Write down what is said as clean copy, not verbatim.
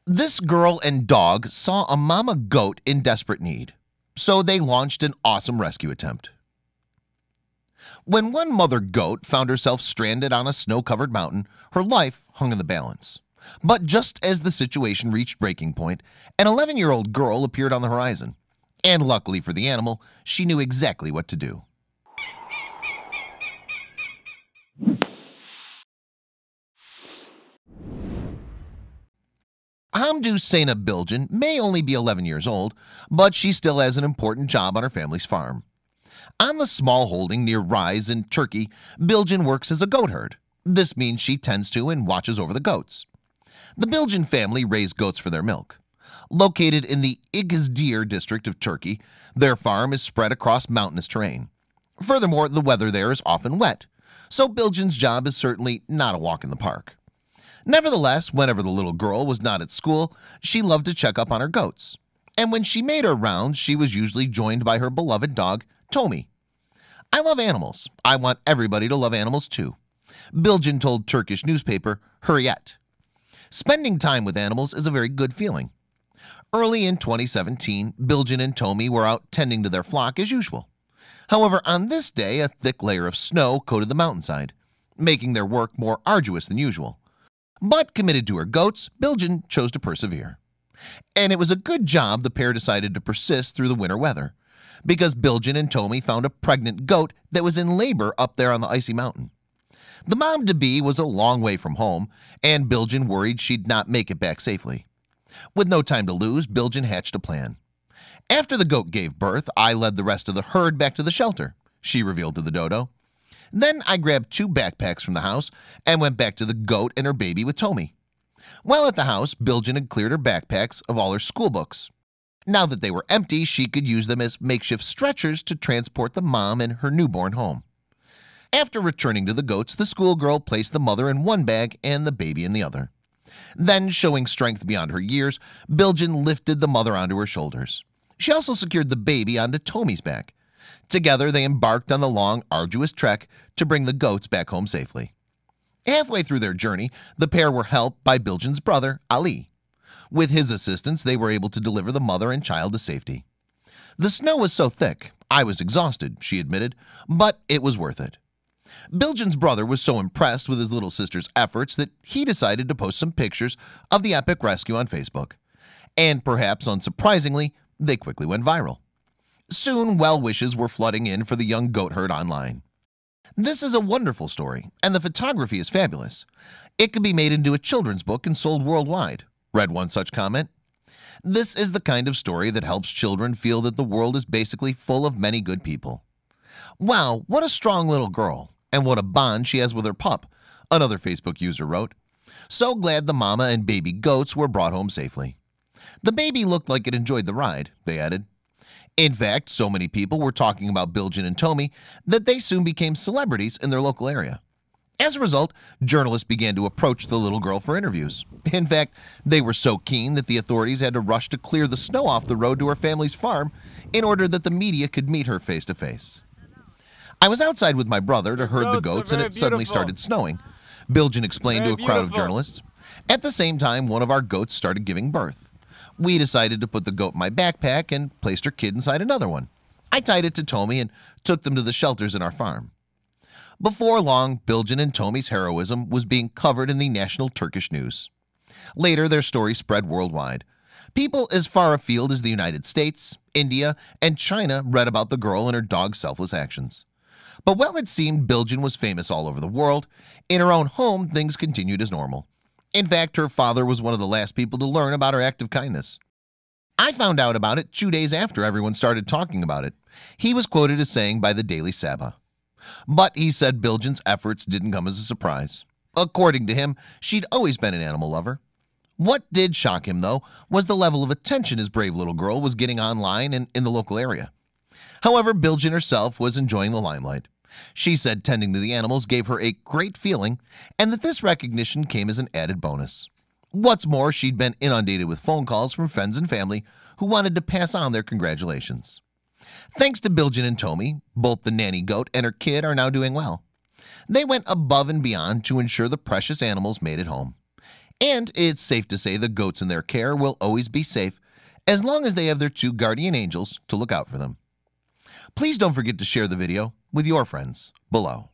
This girl and dog saw a mama goat in desperate need, so they launched an awesome rescue attempt. When one mother goat found herself stranded on a snow-covered mountain, her life hung in the balance. But just as the situation reached breaking point, an 11-year-old girl appeared on the horizon. And luckily for the animal, she knew exactly what to do. Hamdu Sena Bilgin may only be 11 years old, but she still has an important job on her family's farm. On the small holding near Rise in Turkey, Bilgin works as a goat herd. This means she tends to and watches over the goats. The Bilgin family raise goats for their milk. Located in the Igizdir district of Turkey, their farm is spread across mountainous terrain. Furthermore, the weather there is often wet, so Bilgin's job is certainly not a walk in the park. Nevertheless, whenever the little girl was not at school, she loved to check up on her goats. And when she made her rounds, she was usually joined by her beloved dog, Tommy. "I love animals. I want everybody to love animals too," Bilgin told Turkish newspaper Hürriyet. Spending time with animals is a very good feeling. Early in 2017, Bilgin and Tommy were out tending to their flock as usual. However, on this day, a thick layer of snow coated the mountainside, making their work more arduous than usual. But committed to her goats, Bilgin chose to persevere. And it was a good job the pair decided to persist through the winter weather, because Bilgin and Tommy found a pregnant goat that was in labor up there on the icy mountain. The mom-to-be was a long way from home, and Bilgin worried she'd not make it back safely. With no time to lose, Bilgin hatched a plan. "After the goat gave birth, I led the rest of the herd back to the shelter," she revealed to the dodo. "Then I grabbed 2 backpacks from the house and went back to the goat and her baby with Tommy." While at the house, Bilgin had cleared her backpacks of all her school books. Now that they were empty, she could use them as makeshift stretchers to transport the mom and her newborn home. After returning to the goats, the schoolgirl placed the mother in one bag and the baby in the other. Then, showing strength beyond her years, Bilgin lifted the mother onto her shoulders. She also secured the baby onto Tommy's back. Together, they embarked on the long, arduous trek to bring the goats back home safely. Halfway through their journey, the pair were helped by Bilgin's brother, Ali. With his assistance, they were able to deliver the mother and child to safety. "The snow was so thick, I was exhausted," she admitted, "but it was worth it." Bilgin's brother was so impressed with his little sister's efforts that he decided to post some pictures of the epic rescue on Facebook. And perhaps unsurprisingly, they quickly went viral. Soon, well wishes were flooding in for the young goat herd online. "This is a wonderful story, and the photography is fabulous. It could be made into a children's book and sold worldwide," read one such comment. "This is the kind of story that helps children feel that the world is basically full of many good people." "Wow, what a strong little girl, and what a bond she has with her pup," another Facebook user wrote. "So glad the mama and baby goats were brought home safely. The baby looked like it enjoyed the ride," they added. In fact, so many people were talking about Bilgin and Tommy that they soon became celebrities in their local area. As a result, journalists began to approach the little girl for interviews. In fact, they were so keen that the authorities had to rush to clear the snow off the road to her family's farm in order that the media could meet her face to face. "I was outside with my brother to herd the goats and it suddenly started snowing," Bilgin explained to a crowd of journalists. "At the same time, one of our goats started giving birth. We decided to put the goat in my backpack and placed her kid inside another one. I tied it to Tommy and took them to the shelters in our farm." Before long, Bilgin and Tommy's heroism was being covered in the national Turkish news. Later, their story spread worldwide. People as far afield as the United States, India, and China read about the girl and her dog's selfless actions. But while it seemed Bilgin was famous all over the world, in her own home things continued as normal. In fact, her father was one of the last people to learn about her act of kindness. "I found out about it 2 days after everyone started talking about it," he was quoted as saying by the Daily Sabah. But he said Bilgin's efforts didn't come as a surprise. According to him, she'd always been an animal lover. What did shock him, though, was the level of attention his brave little girl was getting online and in the local area. However, Bilgin herself was enjoying the limelight. She said tending to the animals gave her a great feeling and that this recognition came as an added bonus. What's more, she'd been inundated with phone calls from friends and family who wanted to pass on their congratulations. Thanks to Bilgin and Tommy, both the nanny goat and her kid are now doing well. They went above and beyond to ensure the precious animals made it home. And it's safe to say the goats in their care will always be safe as long as they have their two guardian angels to look out for them. Please don't forget to share the video with your friends below.